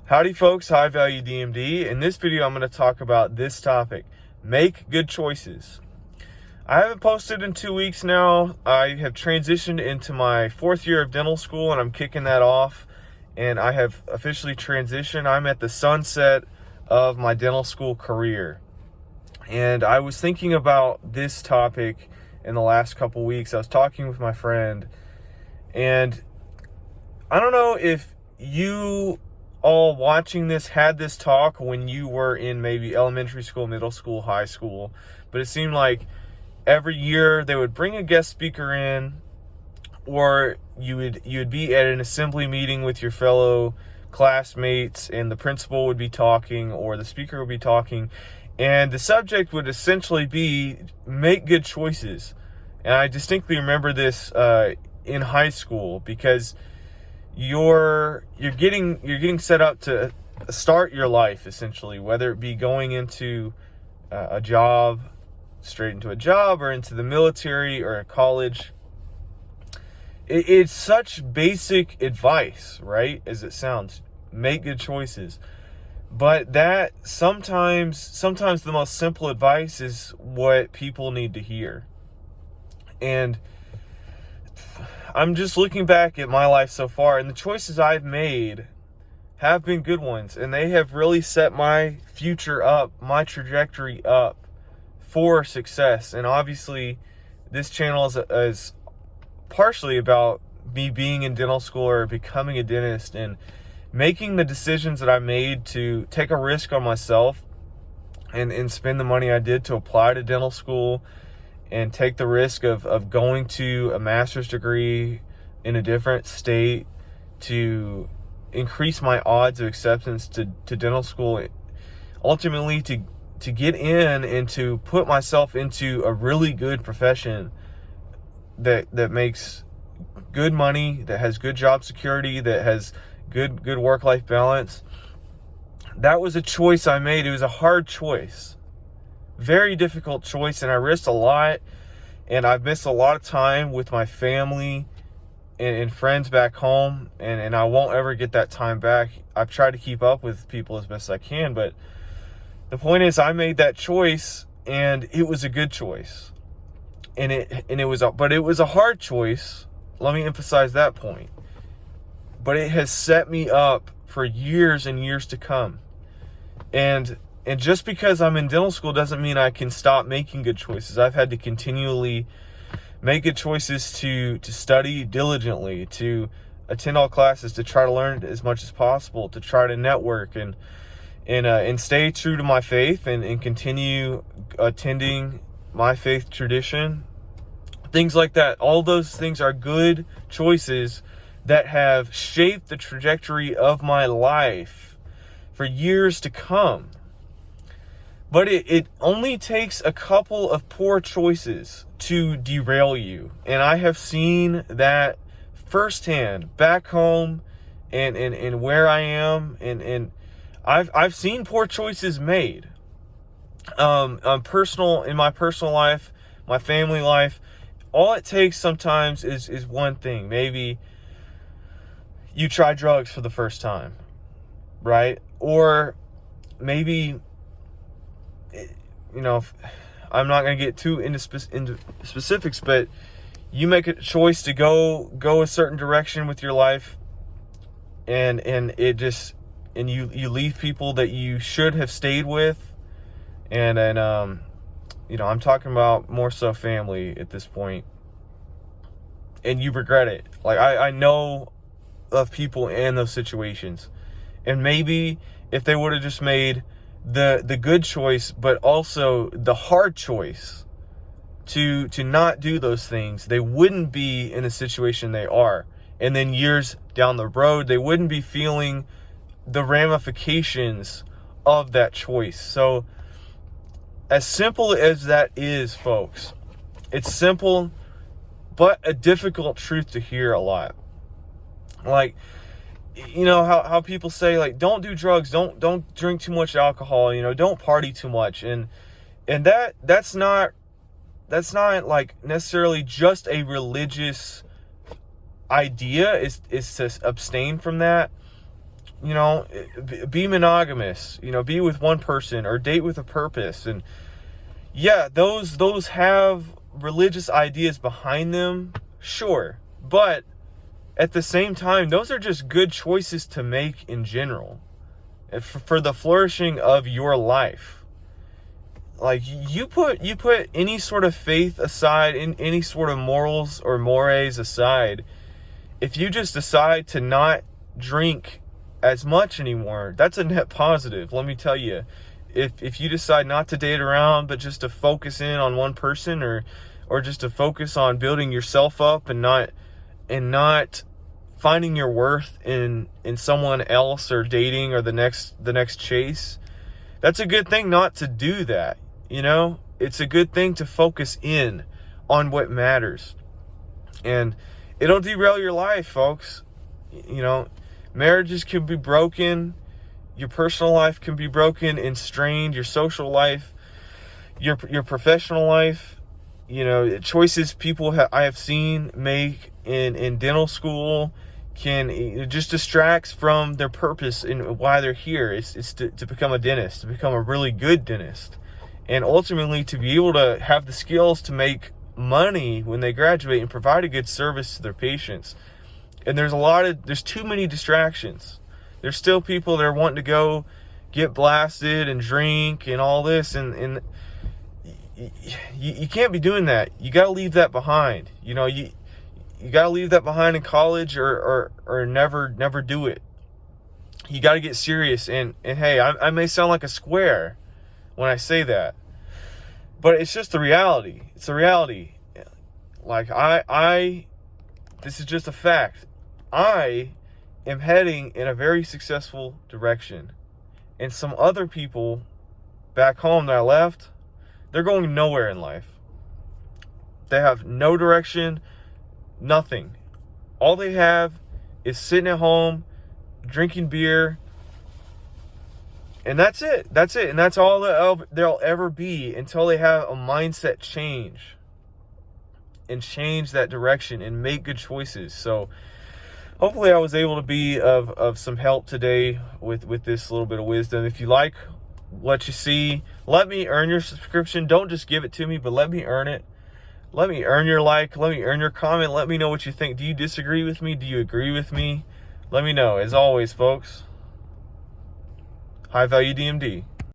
Howdy folks, High Value DMD. In this video, I'm going to talk about this topic: make good choices. I haven't posted in 2 weeks now. I have transitioned into my 4th year of dental school and I'm kicking that off. And I have officially transitioned. I'm at the sunset of my dental school career. And I was thinking about this topic in the last couple weeks. I was talking with my friend, and I don't know if you all watching this had this talk when you were in maybe elementary school, middle school, high school, but it seemed like every year they would bring a guest speaker in, or you would be at an assembly meeting with your fellow classmates and the principal would be talking or the speaker would be talking, and the subject would essentially be make good choices. And I distinctly remember this in high school, because you're getting set up to start your life, essentially, whether it be going into a job, straight into a job, or into the military or a college. It's such basic advice, right? As it sounds, make good choices. But that sometimes the most simple advice is what people need to hear. And I'm just looking back at my life so far, and the choices I've made have been good ones, and they have really set my future up, my trajectory up for success. And obviously this channel is partially about me being in dental school or becoming a dentist and making the decisions that I made to take a risk on myself and spend the money I did to apply to dental school and take the risk of going to a master's degree in a different state to increase my odds of acceptance to dental school, ultimately to get in and to put myself into a really good profession that makes good money, that has good job security, that has good work-life balance. That was a choice I made. It was a hard choice. Very difficult choice, and I risked a lot, and I've missed a lot of time with my family and friends back home, and I won't ever get that time back. I've tried to keep up with people as best I can, but the point is I made that choice, and it was a good choice. It was a hard choice. Let me emphasize that point. But it has set me up for years and years to come. And just because I'm in dental school doesn't mean I can stop making good choices. I've had to continually make good choices to study diligently, to attend all classes, to try to learn as much as possible, to try to network and stay true to my faith and continue attending my faith tradition. Things like that. All those things are good choices that have shaped the trajectory of my life for years to come. But it only takes a couple of poor choices to derail you. And I have seen that firsthand back home and where I am. And I've seen poor choices made. In my personal life, my family life. All it takes sometimes is one thing. Maybe you try drugs for the first time, right? Or maybe, I'm not going to get too into specifics, but you make a choice to go a certain direction with your life, and you leave people that you should have stayed with, and I'm talking about more so family at this point, and you regret it. Like I know of people in those situations, and maybe if they would have just made the good choice, but also the hard choice to not do those things, they wouldn't be in the situation they are. And then years down the road, they wouldn't be feeling the ramifications of that choice. So as simple as that is, folks, it's simple, but a difficult truth to hear a lot. Like, how people say, like, don't do drugs, don't drink too much alcohol, don't party too much. And that's not like necessarily just a religious idea, is to abstain from that. you know, be monogamous, you know, be with one person or date with a purpose. And yeah, those have religious ideas behind them, sure. But at the same time, those are just good choices to make in general for the flourishing of your life. Like, you put any sort of faith aside, in any sort of morals or mores aside, if you just decide to not drink as much anymore, that's a net positive. Let me tell you, if you decide not to date around, but just to focus in on one person, or just to focus on building yourself up and not finding your worth in someone else or dating or the next chase, that's a good thing not to do that. You know, it's a good thing to focus in on what matters, and it'll derail your life, folks. You know, marriages can be broken, your personal life can be broken and strained, your social life, your professional life. You know, choices people I have seen make in dental school it just distracts from their purpose and why they're here. It's to become a dentist, to become a really good dentist, and ultimately to be able to have the skills to make money when they graduate and provide a good service to their patients. And there's too many distractions. There's still people that are wanting to go get blasted and drink and all this, and you can't be doing that. You got to leave that behind. You know, you got to leave that behind in college, or never do it. You got to get serious. And hey, I may sound like a square when I say that, but it's just the reality. It's the reality. Like, this is just a fact. I am heading in a very successful direction. And some other people back home that I left, they're going nowhere in life. They have no direction, nothing. All they have is sitting at home, drinking beer, and that's it. That's it. And that's all they'll ever be until they have a mindset change and change that direction and make good choices. So hopefully I was able to be of some help today with this little bit of wisdom. If you like what you see, let me earn your subscription. Don't just give it to me, but let me earn it. Let me earn your like. Let me earn your comment. Let me know what you think. Do you disagree with me? Do you agree with me? Let me know. As always, folks, High Value DMD.